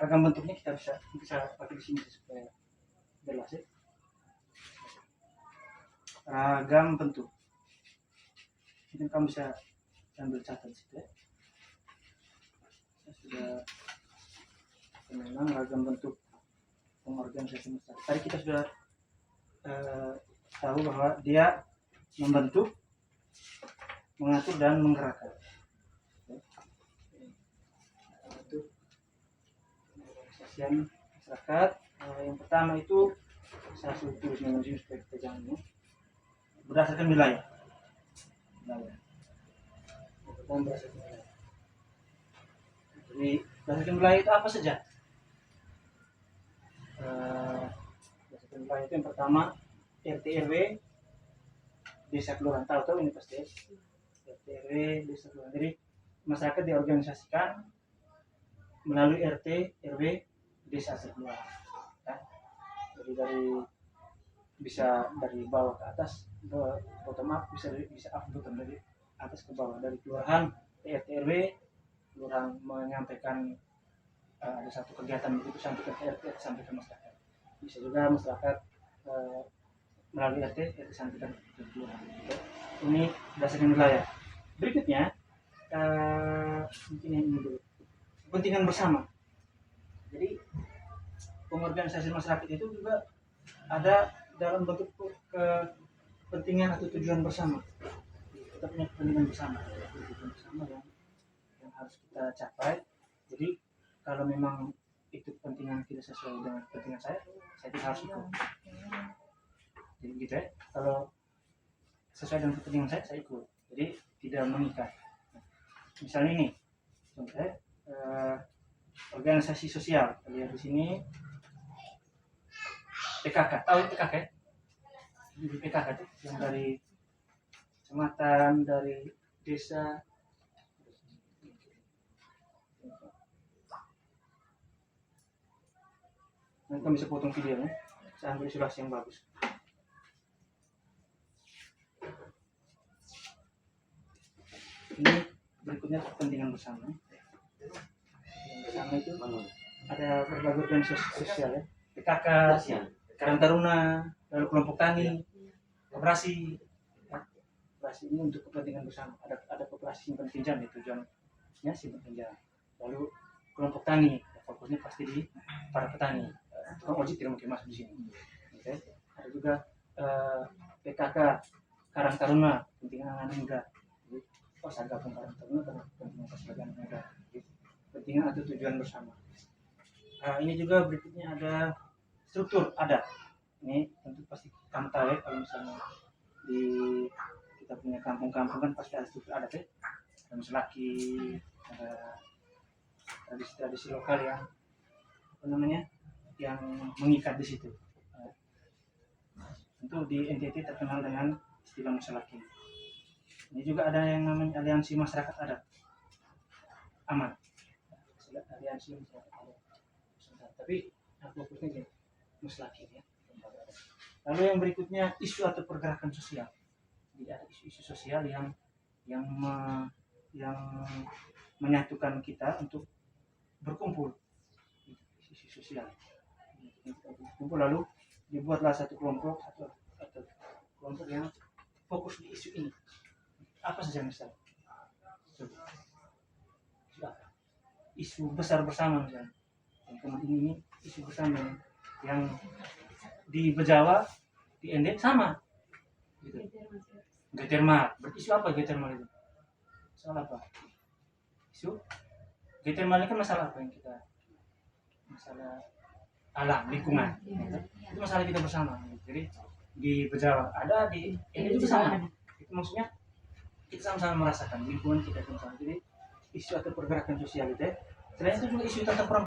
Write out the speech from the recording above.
ragam bentuknya kita bisa pakai di sini supaya jelas ya. Ragam bentuk. Mungkin kamu bisa ambil catat situ ya. Saya sudah memang ragam bentuk pengorganisasi masyarakat. Tadi kita sudah tahu bahwa dia membentuk, mengatur dan menggerakkan. Bentuk pengorganisasian masyarakat. Yang pertama itu saya suruh tulis nama supaya kita jangan ya. Berdasarkan wilayah. Yang pertama berdasarkan wilayah. Jadi berdasarkan wilayah itu apa saja? Berdasarkan wilayah itu yang pertama RT RW desa kelurahan, tahu ini pasti ya. RT RW desa kelurahan. Jadi masyarakat diorganisasikan melalui RT RW desa kelurahan. Ya. Jadi bisa dari bawah ke atas, bottom up, bisa up bottom, dari atas ke bawah, dari kelurahan RT RW, kelurahan menyampaikan ada satu kegiatan begitu sampai ke RT, sampai ke masyarakat. Bisa juga masyarakat melalui RT sampaikan ke kelurahan. Ini berdasarkan wilayah. Berikutnya mungkin yang ini dulu, kepentingan bersama. Jadi pengorganisasi masyarakat itu juga ada dalam bentuk kepentingan atau tujuan bersama. Kita punya kepentingan bersama yang harus kita capai. Jadi kalau memang itu kepentingan tidak sesuai dengan kepentingan saya tidak harus ikut. Jadi gitu ya. Kalau sesuai dengan kepentingan saya ikut. Jadi tidak mengikat. Misalnya ini, contohnya organisasi sosial. Lihat di sini PKK. Tahu PKK? Jadi PKK itu yang dari kecamatan, dari desa. Nanti kamu bisa potong videonya. Saya ambil isolasi yang bagus. Ini berikutnya kepentingan bersama. Yang bersama itu ada berbagai organisasi sosial ya. PKK, Karang Taruna, lalu kelompok tani, koperasi. Koperasi ini untuk kepentingan bersama. Ada koperasi simpan pinjam ya, tujuannya simpan pinjam. Lalu kelompok tani, fokusnya pasti di para petani. Tukang ojek tidak mungkin masuk di sini. Okay. Ada juga PKK Karang Taruna, kepentingan anak muda. Saya gabung Karang Taruna karena kepentingan sebagai anak muda. Kepentingan atau tujuan bersama. Ini juga berikutnya ada struktur ada. Ini tentu pasti kamu tahu ya, kalau misalnya di kita punya kampung-kampung kan pasti ada struktur adat ya. Ada Selaki, ada tradisi-tradisi lokal yang yang mengikat di situ. Tentu di NTT terkenal dengan istilah Selaki. Ini juga ada yang namanya aliansi masyarakat adat. Aman. Aliansi masyarakat adat. Tapi fokusnya gini, Selaki ya. Lalu yang berikutnya isu atau pergerakan sosial. Jadi ada isu-isu sosial yang menyatukan kita untuk berkumpul. Isu sosial. Berkumpul lalu dibuatlah satu kelompok atau kelompok yang fokus di isu ini. Apa saja misalnya? Isu besar bersama misalnya. Yang ini isu bersama yang di Bejawa, di Ende sama. Gitu. Geothermal. Berarti isu apa geothermal itu? Masalah apa? Isu geothermal ini kan masalah apa yang kita? Masalah alam, lingkungan. Itu masalah kita bersama. Jadi di Bejawa ada, di Ende juga sama. Itu maksudnya kita sama-sama merasakan lingkungan kita sama. Jadi isu atau pergerakan sosial itu. Selain itu juga isu tentang perempuan.